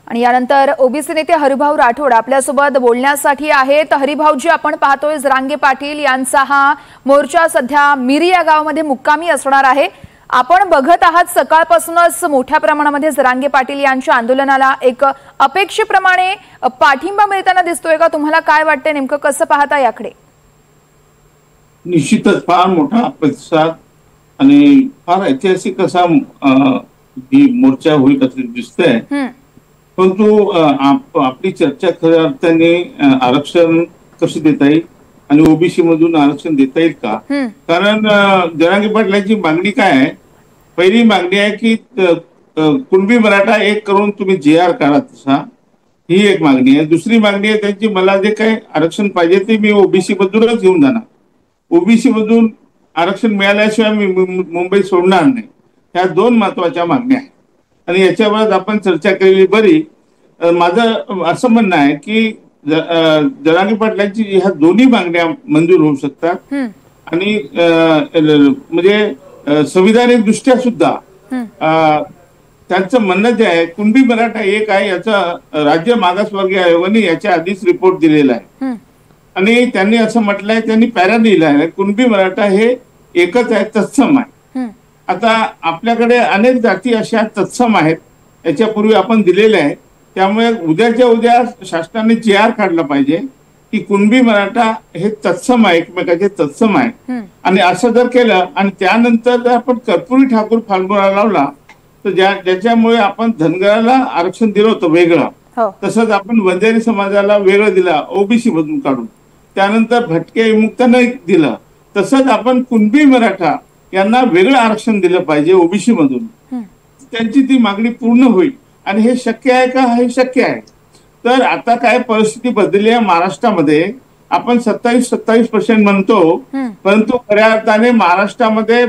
आणि यानंतर ओबीसी नेते हरिभाऊ राठोड आपल्यासोबत बोलण्यासाठी आहेत। हरिभाऊजी, आपण पाहतोय जरांगे पाटील यांचा हा मोर्चा सध्या मिरी या गावामध्ये मुक्कामी असणार आहे। आपण बघत आहात सकाळपासूनच मोठ्या प्रमाणामध्ये जरांगे पाटील यांच्या आंदोलनाला एक अपेक्षेप्रमाणे पाठिंबा मिळताना दिसतोय का? तुम्हाला काय वाटतंय, नेमकं कसं पाहता याकडे? निश्चितच फार मोठा प्रतिसाद आणि फार ऐतिहासिक असा मोर्चा होईल असं दिसतंय। परंतु आपली चर्चा खऱ्या अर्थाने आरक्षण कसं देता येईल आणि ओबीसी मधून आरक्षण देता येईल का? कारण जरांगे पाटलांची मागणी काय आहे? पहिली मागणी आहे की कुणबी मराठा एक करून तुम्ही JR काढा, तसा ही एक मागणी आहे। दुसरी मागणी आहे त्यांची, मला जे काही आरक्षण पाहिजे ते मी ओबीसी मधूनच घेऊन जाणार, ओबीसी मधून आरक्षण मिळाल्याशिवाय मी मुंबई सोडणार नाही। ह्या दोन महत्वाच्या मागण्या आहेत आणि याच्यावर आपण चर्चा केलेली बरी। माझं असं म्हणणं आहे की जरांगे पाटलांची ह्या दोन्ही मागण्या मंजूर होऊ शकतात आणि म्हणजे संविधानिक दृष्ट्या सुद्धा त्यांचं म्हणणं जे आहे कुणबी मराठा एक आहे, याचा राज्य मागासवर्गीय आयोगाने याच्या आधीच रिपोर्ट दिलेला आहे आणि त्यांनी असं म्हटलंय, त्यांनी पॅरा लिहिला आहे, कुणबी मराठा हे एकच आहे, तत्सम आहे। आता आपल्याकडे अनेक जाती अशा तत्सम आहेत, याच्यापूर्वी आपण दिलेले आहे। त्यामुळे उद्याच्या उद्या शासनाने JR काढला पाहिजे की कुणबी मराठा हे तत्सम आहे, एकमेकाचे तत्सम आहे। आणि असं जर केलं आणि त्यानंतर जर आपण कर्पुरी ठाकूर फॉर्म्युला लावला तर ज्याच्यामुळे आपण धनगराला आरक्षण दिलं होतं वेगळं, तसंच आपण वंजारी समाजाला वेगळं दिलं ओबीसी मधून काढून, त्यानंतर भटके विमुक्तांना दिलं, तसंच आपण कुणबी मराठा यांना वेगळं आरक्षण दिलं पाहिजे ओबीसी मधून। त्यांची ती मागणी पूर्ण होईल आणि हे शक्य आहे का? हे शक्य आहे। तर आता काय परिस्थिती बदलली आहे महाराष्ट्रामध्ये, आपण 27% म्हणतो, परंतु खऱ्या अर्थाने महाराष्ट्रामध्ये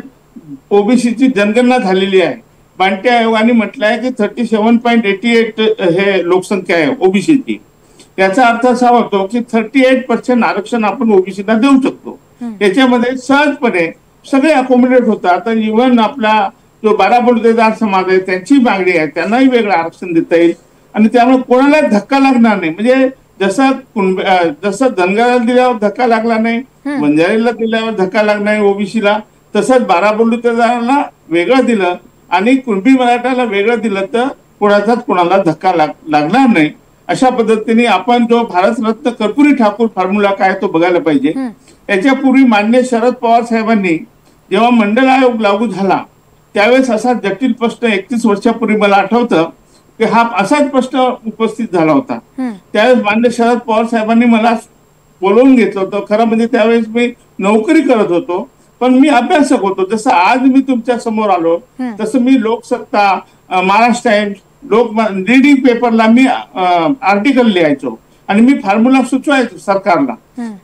ओबीसीची जनगणना झालेली आहे। बांटे आयोगाने म्हटलंय की 37.88 हे लोकसंख्या आहे ओबीसीची। याचा अर्थ असा होतो की 38% आरक्षण आपण ओबीसीला देऊ शकतो। याच्यामध्ये सहजपणे सगळे अकोमोडेट होतात। आता इव्हन आपला जो 12 बलुतेदार समाज आहे त्यांची मागणी आहे, त्यांनाही वेगळं आरक्षण देता येईल आणि त्यामुळे कोणाला धक्का लागणार नाही। म्हणजे जसं धनगराला दिल्यावर धक्का लागला नाही, वंजारीला दिल्यावर धक्का लागला नाही ओबीसीला, तसंच 12 बलुतेदाराला वेगळं दिलं आणि कुणबी मराठाला वेगळं दिलं तर कोणाचाच कोणाला धक्का लागणार नाही। अशा पद्धतीने आपण जो भारतरत्न कर्पुरी ठाकूर फॉर्म्युला काय तो बघायला पाहिजे। याच्यापूर्वी माननीय शरद पवार साहेबांनी जेव्हा मंडल आयोग लागू झाला त्यावेळेस असा जटिल प्रश्न 31 वर्षापूर्वी मला आठवतं की हा असाच प्रश्न उपस्थित झाला होता। त्यावेळेस माननीय शरद पवार साहेबांनी मला बोलवून घेतलं होतं। खरं म्हणजे त्यावेळेस मी नोकरी करत होतो, पण मी अभ्यासक होतो। जसं आज मी तुमच्या समोर आलो तसं मी लोकसत्ता, महाराष्ट्र टाइम्स, रीडिंग पेपरला मी आर्टिकल लिहायचो आणि मी फॉर्म्युला सुचवायचो सरकारला।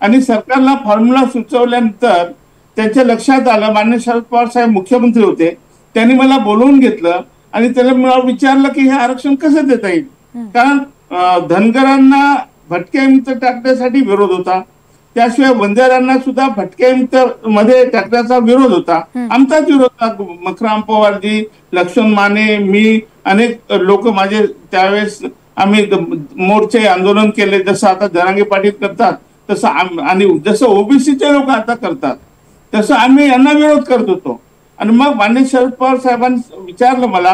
आणि सरकारला फॉर्म्युला सुचवल्यानंतर त्यांच्या लक्षात आलं, माननीय शरद पवार साहेब मुख्यमंत्री होते, त्यांनी मला बोलवून घेतलं आणि त्याला मला विचारलं की हे आरक्षण कसं देता येईल। कारण धनगरांना भटक्यामुक्त टाकण्यासाठी विरोध होता, त्याशिवाय वंजारांना सुद्धा भटक्यामुक्त मध्ये टाकण्याचा विरोध होता, आमचाच विरोध होता। मखराम पवारजी, लक्ष्मण माने, मी, अनेक लोक माझे त्यावेळेस आम्ही मोर्चे आंदोलन केले, जसं आता जरांगे पाटील करतात तसं आणि जसं ओबीसीचे लोक आता करतात तसं आम्ही यांना विरोध करत होतो। आणि मग माननीय शरद पवार साहेबांनी विचारलं मला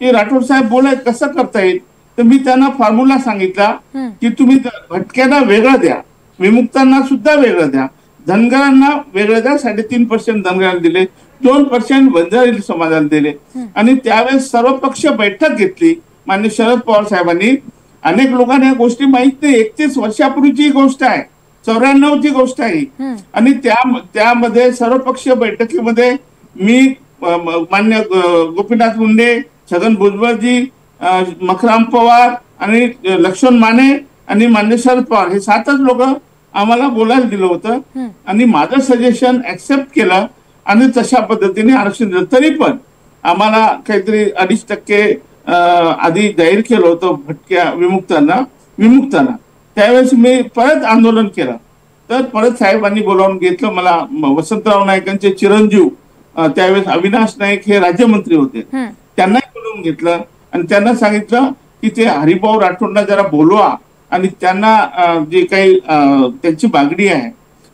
की राठोड साहेब बोलाय कसं करता येईल, तर मी त्यांना फॉर्म्युला सांगितला की तुम्ही भटक्यांना वेगळं द्या, विमुक्तांना सुद्धा वेगळं द्या, धनगरांना वेगळं द्या, 3.5% धनगरांना दिले, 2% वंजारी समाजाला दिले। आणि त्यावेळेस सर्वपक्षीय बैठक घेतली माननीय शरद पवार साहेबांनी। अनेक लोकांना या गोष्टी माहित नाही, 31 वर्षापूर्वीची गोष्ट आहे, 94ची गोष्ट आहे। आणि त्यामध्ये सर्वपक्षीय बैठकीमध्ये मी, मान्य गोपीनाथ मुंडे, छगन भुजबळजी, मखराम पवार आणि लक्ष्मण माने आणि मान्य शरद पवार हे 7च लोक आम्हाला बोलायला दिलं होतं आणि माझं सजेशन ऍक्सेप्ट केलं आणि तशा पद्धतीने आरक्षण दिलं। तरी पण आम्हाला काहीतरी 2.5% आधी जाहीर केलं होतं भटक्या विमुक्तांना। त्यावेळेस मी परत आंदोलन केलं, तर परत साहेबांनी बोलावून घेतलं मला। वसंतराव नाईकांचे चिरंजीव त्यावेळेस अविनाश नाईक हे राज्यमंत्री होते, त्यांनाही बोलावून घेतलं आणि त्यांना सांगितलं की ते हरिभाऊ राठोडना जरा बोलवा आणि त्यांना जे काही त्यांची मागणी आहे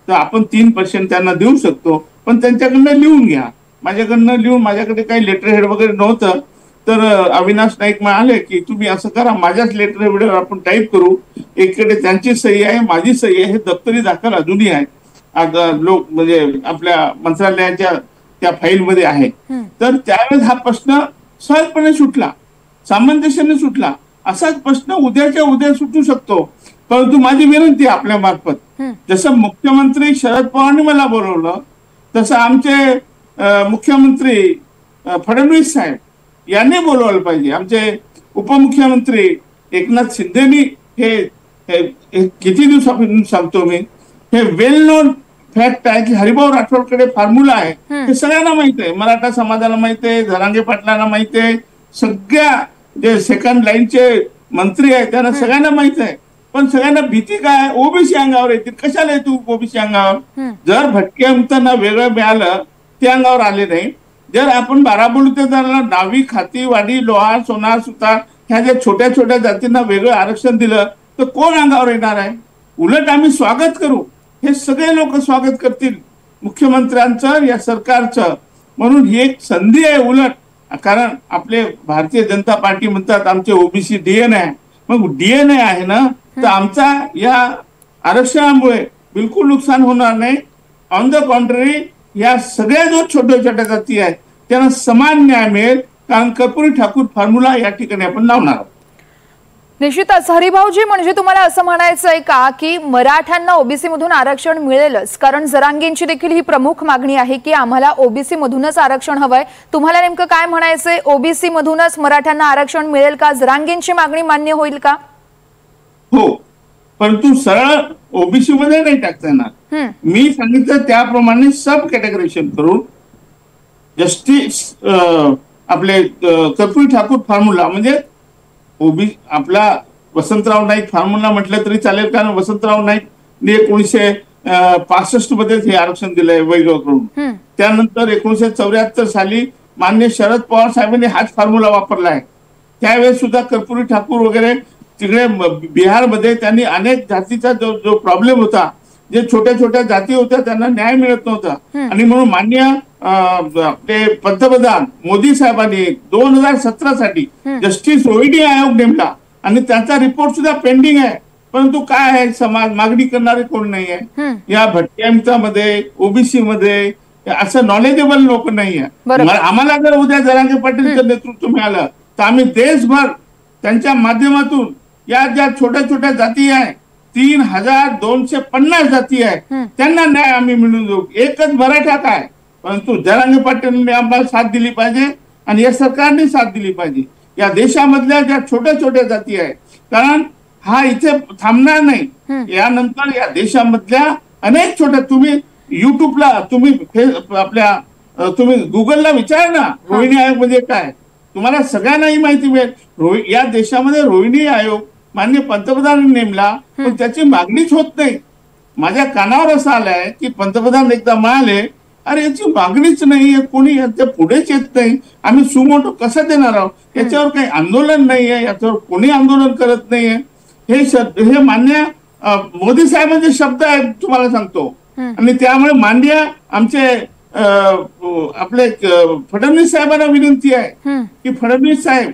तर आपण 3% त्यांना देऊ शकतो, पण त्यांच्याकडनं लिहून घ्या. माझ्याकडनं लिहून, माझ्याकडे काही लेटर हेड वगैरे नव्हतं, तर अविनाश नाईक म्हणाले की तुम्ही असं करा, माझ्याच लेटर हेडवर आपण टाईप करू, एकीकडे त्यांची सही आहे, माझी सही आहे, हे दप्तरी दाखल अजूनही आहे, लोक म्हणजे आपल्या मंत्रालयाच्या त्या फाईलमध्ये आहे. तर त्यावेळेस हा प्रश्न सहजपणे सुटला, सामंजस्याने सुटला. असाच प्रश्न उद्याच्या उद्या सुटू शकतो. परंतु माझी विनंती आपल्या मार्फत, जसं मुख्यमंत्री शरद पवारांनी मला बोलवलं तसं आमचे मुख्यमंत्री फडणवीस साहेब यांनी बोलवलं पाहिजे. आमचे उपमुख्यमंत्री एकनाथ शिंदेनी हे किती दिवसापासून सांगतो मी, हे वेल नोन फॅक्ट आहे की हरिभाऊ राठोडकडे फॉर्म्युला आहे. हे सगळ्यांना माहित आहे, मराठा समाजाला माहित आहे, जरांगे पाटलांना माहित आहे, सगळ्या जे सेकंड लाईनचे मंत्री आहेत त्यांना सगळ्यांना माहित आहे. पण सगळ्यांना भीती काय, ओबीसी अंगावर येतील. कशाला येतो ओबीसी अंगावर? जर भटके आमदारांना वेगळं मिळालं ते अंगावर आले नाही. जर आपण बाराबोलीला डावी, खाती, वाडी, लोहार, सोनार, सुतार ह्या ज्या छोट्या छोट्या जातींना वेगळं आरक्षण दिलं तर कोण अंगावर येणार आहे? उलट आम्ही स्वागत करू, हे सगळे लोक स्वागत करतील मुख्यमंत्र्यांचं, या सरकारचं. म्हणून ही एक संधी आहे उलट. कारण आपले भारतीय जनता पार्टी म्हणतात आमचे ओबीसी डीएनए आहे. मग डीएनए आहे ना, तर आमचा या आरक्षणामुळे बिलकुल नुकसान होणार नाही. ऑन द कॉन्ट्ररी या सगळ्या जो छोट्या छोट्या जाती आहेत त्यांना समान न्याय मिळेल, कारण कर्पूरी ठाकूर फॉर्म्युला या ठिकाणी आपण लावणार आहोत. निश्चितच हरिभाऊजी, म्हणजे तुम्हाला असं म्हणायचं आहे का की मराठ्यांना ओबीसी मधून आरक्षण मिळेलच? कारण जरांगेंची देखील ही प्रमुख मागणी आहे की आम्हाला ओबीसी मधूनच आरक्षण हवंय. तुम्हाला नेमकं काय म्हणायचंय? ओबीसी मधूनच मराठ्यांना आरक्षण मिळेल का? जरांगेंची मागणी मान्य होईल का? हो, परंतु सरळ ओबीसी मध्ये नाही टाकता येणार. मी सांगितलं त्याप्रमाणे सब कॅटेगरायझेशन करून जस्टिस आपले कर्पूरी ठाकूर फॉर्म्युला, म्हणजे ओबीसी आपला वसंतराव नाईक फॉर्म्युला म्हटलं तरी चालेल, कारण वसंतराव नाईकने 1965 मध्ये हे आरक्षण दिलंय वेगळं करून. त्यानंतर 1974 साली मान्य शरद पवार साहेबांनी हाच फॉर्म्युला वापरलाय. त्यावेळेस सुद्धा कर्पूरी ठाकूर वगैरे तिकडे बिहारमध्ये त्यांनी अनेक जातीचा जो प्रॉब्लेम होता, जे छोट्या छोट्या जाती होत्या त्यांना न्याय मिळत नव्हता, आणि म्हणून मान्य आपले पंतप्रधान मोदी साहेबांनी 2017 साठी जस्टिस रोहिणी आयोग नेमला आणि त्याचा रिपोर्ट सुद्धा पेंडिंग आहे. परंतु काय आहे, समाज मागणी करणारे कोण नाही आहे या भटक्यांमध्ये, ओबीसी मध्ये असं नॉलेजेबल लोक नाही आहे. आम्हाला जर उद्या जरांगे पाटीलचं नेतृत्व मिळालं तर आम्ही देशभर त्यांच्या माध्यमातून या ज्या छोट्या छोट्या जाती आहे, 3250 जाती आहे, त्यांना न्याय आम्ही मिळवून देऊ. एकच मराठा काय, परंतु जरांगे पाटीलने आम्हाला साथ दिली पाहिजे आणि या सरकारने साथ दिली पाहिजे. या देशामधल्या ज्या छोट्या छोट्या जाती आहेत, कारण हा इथे थांबणार नाही. यानंतर या देशामधल्या अनेक छोट्या, तुम्ही युट्यूबला, तुम्ही तुम्ही गुगलला विचार ना रोहिणी आयोग म्हणजे काय, तुम्हाला सगळ्यांनाही माहिती मिळेल. या देशामध्ये रोहिणी आयोग मान्य पंतप्रधानांनी नेमला, पण त्याची मागणीच होत नाही. माझ्या कानावर असं आलंय की पंतप्रधान एकदा म्हणाले, अरे याची मागणीच नाहीये, कोणी याच्या पुढेच येत नाही, आम्ही सुमोटो कसं देणार आहोत, याच्यावर काही आंदोलन नाहीये, याच्यावर कोणी आंदोलन करत नाहीये. हे मान्य मोदी साहेबांचे शब्द आहेत, तुम्हाला सांगतो. आणि त्यामुळे मान्य आमचे आपले फडणवीस साहेबांना विनंती आहे की फडणवीस साहेब,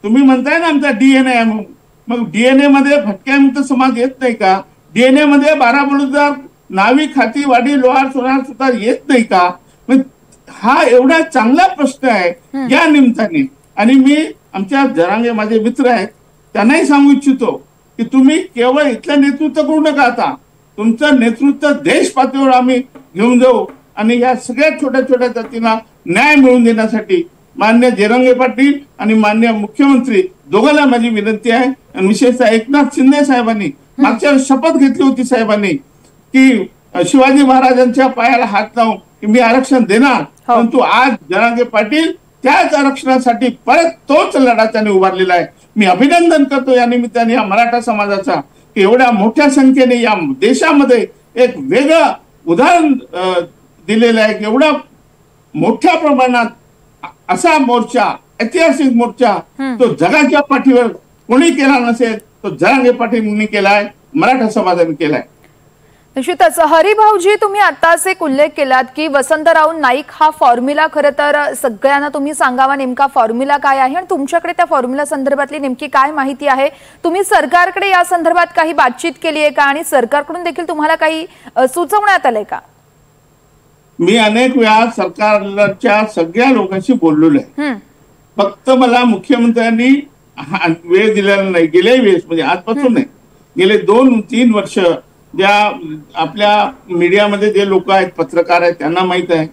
तुम्ही म्हणताय ना आमचा डीएनए आहे म्हणून, मग डीएनए मध्ये भटक्यामुक्त समाज येत नाही का? डीएनए मध्ये बाराबोलीदार, नावी, खाती, वाडी, लोहार, सोनार, सुतार येत नाही का? मग हा एवढा चांगला प्रश्न आहे या निमित्ताने. आणि मी आमच्या जरांगे माझे मित्र आहेत त्यांनाही सांगू इच्छितो की तुम्ही केवळ इथलं नेतृत्व करू नका, आता तुमचं नेतृत्व देश पातळीवर आम्ही घेऊन जाऊ आणि या सगळ्या छोट्या छोट्या जातींना न्याय मिळवून देण्यासाठी मान्य जरांगे पाटील आणि मान्य मुख्यमंत्री दोघांना माझी विनंती आहे. आणि विशेषतः एकनाथ शिंदे साहेबांनी मागच्या शपथ घेतली होती साहेबांनी की शिवाजी महाराजांच्या पायाला हात लावून की मी आरक्षण देणार, परंतु आज जरांगे पाटील त्याच आरक्षणासाठी परत तोच लढा त्याने उभारलेला आहे. मी अभिनंदन करतो या निमित्ताने या मराठा समाजाचा की एवढ्या मोठ्या संख्येने या देशामध्ये एक वेगळं उदाहरण दिलेलं आहे की एवढा मोठ्या प्रमाणात असा मोर्चा, ऐतिहासिक मोर्चा तो जगाच्या पाठीवर कोणी केला नसेल तो जरांगे पाटील केलाय, मराठा समाजाने केलाय. निश्चितच हरिभाऊजी, तुम्ही आताच एक उल्लेख केलात की वसंतराव नाईक हा फॉर्म्युला खरं तर सगळ्यांना तुम्ही सांगावा नेमका फॉर्म्युला काय आहे आणि तुमच्याकडे त्या फॉर्म्युला संदर्भातली नेमकी काय माहिती आहे. तुम्ही सरकारकडे या संदर्भात काही बातचीत केली आहे का आणि सरकारकडून देखील तुम्हाला काही सुचवण्यात आलंय का? मी अनेक वेळा सरकारच्या सगळ्या लोकांशी बोललेलो आहे. फक्त मला मुख्यमंत्र्यांनी वेळ दिलेला नाही. गेल्या वेळेस म्हणजे आजपासून नाही, गेले 2-3 वर्ष ज्या आपल्या मीडियामध्ये जे लोक आहेत, पत्रकार आहेत, त्यांना माहित आहे.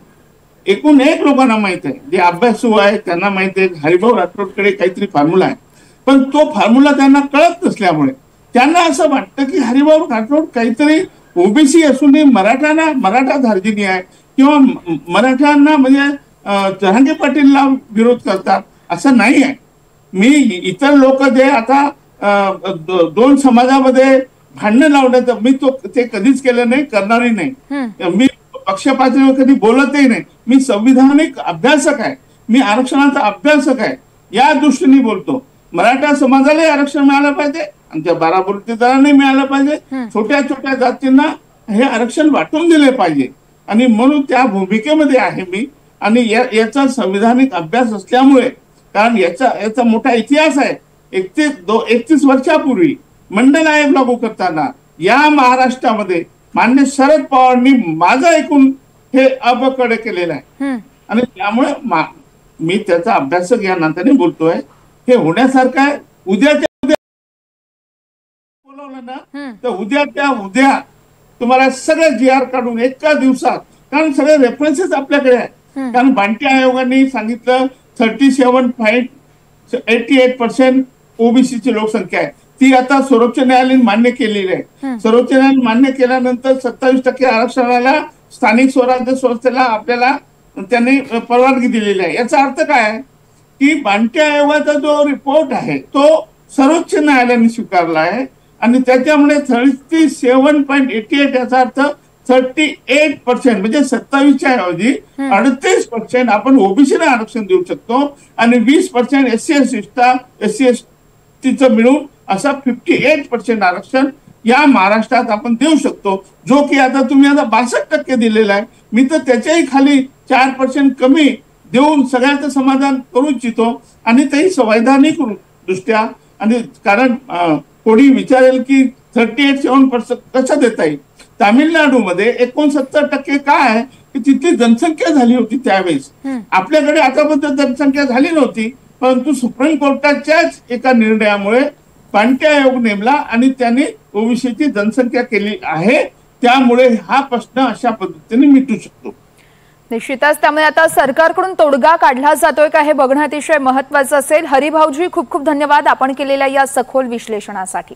एकूण एक लोकांना माहित आहे, जे अभ्यासू आहेत त्यांना माहित आहे हरिभाऊ राठोडकडे काहीतरी फॉर्म्युला आहे. पण तो फॉर्म्युला त्यांना कळत नसल्यामुळे त्यांना असं वाटतं की हरिभाऊ राठोड काहीतरी ओबीसी असून मराठा धार्जिनी आहे किंवा मराठ्यांना म्हणजे जरांगे पाटीलला विरोध करतात, असं नाही आहे. मी इतर लोक जे आता 2 समाजामध्ये भांडणं लावण्याचं मी ते कधीच केलं नाही, करणारही नाही. मी पक्षपातीवर कधी बोलतही नाही. मी संविधानिक अभ्यासक आहे, मी आरक्षणाचा अभ्यासक आहे, या दृष्टीने बोलतो. मराठा समाजालाही आरक्षण मिळालं पाहिजे, आमच्या बाराबुर्तेदारांनाही मिळालं पाहिजे, छोट्या छोट्या जातींना हे आरक्षण वाटून दिले पाहिजे आणि म्हणून त्या भूमिकेमध्ये आहे मी. आणि याचा संविधानिक अभ्यास असल्यामुळे, कारण याचा मोठा इतिहास आहे. 31 वर्षापूर्वी मंडल आयोग लागू करताना या महाराष्ट्रामध्ये मान्य शरद पवारांनी माझं ऐकून हे अपकडे केलेलं आहे आणि त्यामुळे मी त्याचा अभ्यासक या नात्याने बोलतोय. हे होण्यासारखं आहे. उद्याच्या उद्या बोलवलं ना तर उद्याच्या उद्या तुम्हाला सगळे GR काढून एका दिवसात, कारण सगळे रेफरन्सेस आपल्याकडे आहेत. कारण बांटी आयोगाने सांगितलं 37.88% ओबीसीची लोकसंख्या आहे. ती आता सर्वोच्च न्यायालयाने मान्य केलेली आहे. सर्वोच्च न्यायालयाने मान्य केल्यानंतर 27% आरक्षणाला स्थानिक स्वराज्य संस्थेला आपल्याला त्यांनी परवानगी दिलेली आहे. याचा अर्थ काय आहे की बांटी आयोगाचा जो रिपोर्ट आहे तो सर्वोच्च न्यायालयाने स्वीकारला आहे आणि त्याच्यामुळे 37.88 याचा अर्थ 38% म्हणजे 27च्या ऐवजी 38% आपण ओबीसीला आरक्षण देऊ शकतो आणि 20% SC/ST मिळून असा 58% आरक्षण या महाराष्ट्रात आपण देऊ शकतो, जो की आता तुम्ही आता 62% दिलेला आहे. मी तर त्याच्याही खाली 4% कमी देऊन सगळ्यांचं समाधान करू इच्छितो आणि तेही संवैधानिक दृष्ट्या. आणि कारण कोणी विचारेल की 38-7% कसं देता येईल. तामिळनाडूमध्ये 69% काय आहे की तिथली जनसंख्या झाली होती त्यावेळेस. आपल्याकडे आतापर्यंत जनसंख्या झाली नव्हती, परंतु सुप्रीम कोर्टाच्याच एका निर्णयामुळे बांटी आयोग नेमला आणि त्यांनी ओबीसीची जनसंख्या केली आहे. त्यामुळे हा प्रश्न अशा पद्धतीने मिटू शकतो. निश्चितच त्यामुळे आता सरकारकडून तोडगा काढला जातोय का हे बघणं अतिशय महत्त्वाचं असेल. हरिभाऊजी, खूप खूप धन्यवाद आपण केलेल्या या सखोल विश्लेषणासाठी.